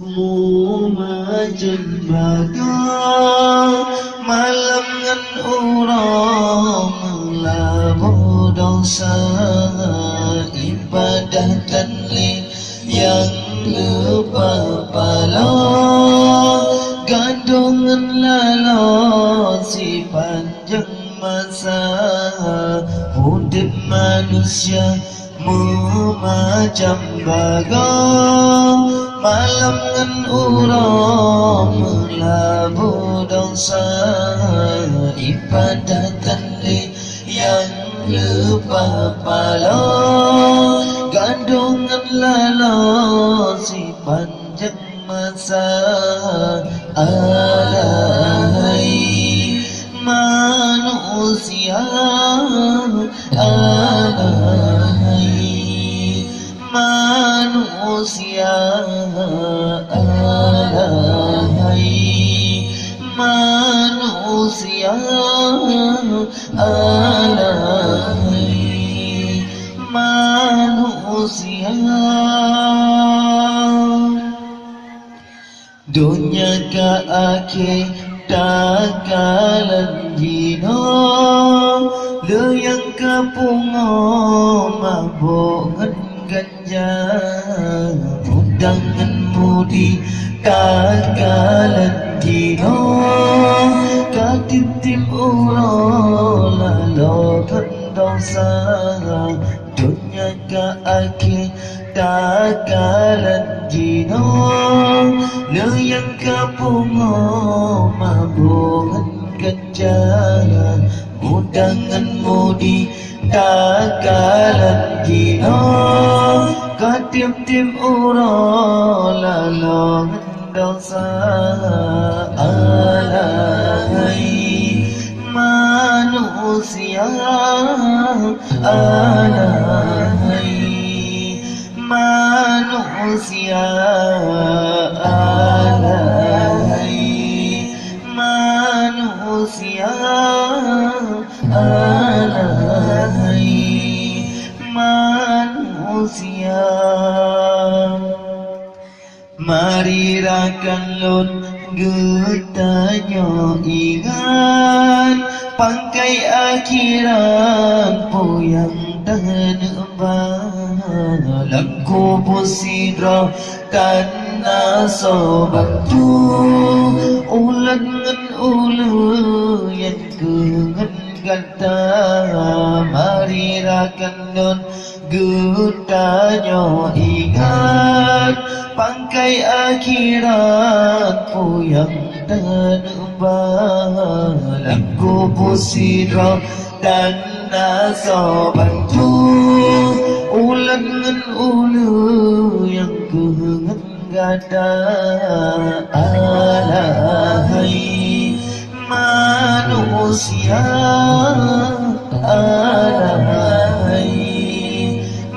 Menjaga malam ngan orang melabuh dosa ibadah tanlih yang lupa pala gandungan lalu si panjang masa hidup manusia memacam bagang malam ngan orang melabuh dosa ibadah tanlih yang lupa pala gandungan lalu si panjang masa alahai manusia alahai manusia alahai manusia alahai manusia dunia ke akhir takalan dino le yang kapungo mabuk ngan ganja undangan mudi takalan dino katip-tip uro lalu dosa dunia ke akhir takalan dino le yang kapungo mabungan ganja undangan mudi takalan dino katip-tip uro lalu dosa alahai manusia alahai manusia alahai manusia alahai manusia mari rakan lun getanyo ingat pangkai akhiran poyang tanebang laku pusidra tanah sobantu ulan ngan ulu yang kengen kata mari rakan nun getanyo ingat pangkai akhirat poyang tanebang laku pusidra tanah sobantu ulan ngan ulu yang kengen gada alahai manusia alahai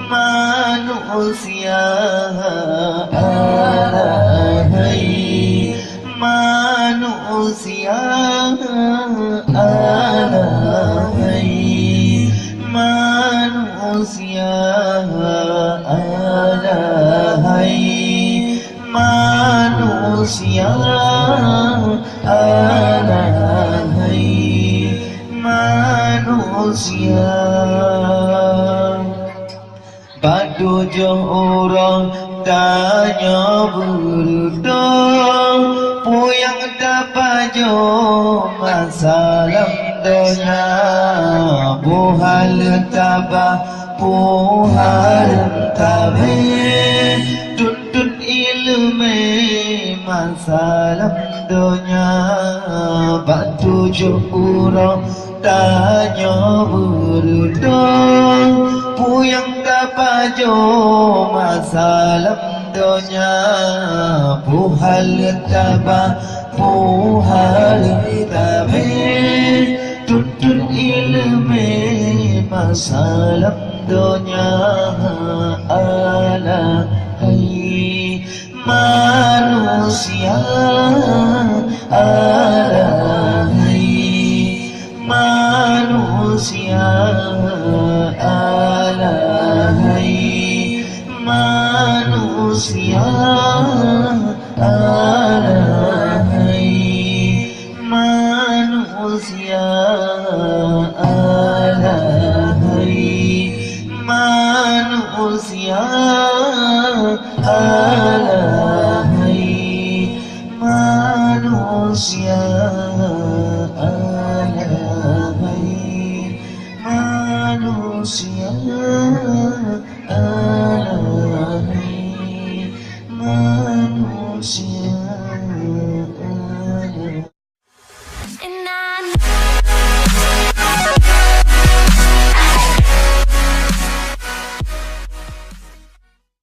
manusia alahai manusia alahai manusia alahai manusia alahai manusia badu jong orang tanya berdong puyang tapajo masalam donya buhal tabah buhal tabe tuntut ilmu masalam donya batu jurang tanya berdong puyang tapajo masalam donya buhal tabah buhal tabe tuntut ilmu masalam donya alahai manusia alahai manusia alahai manusia manusia alahai manusia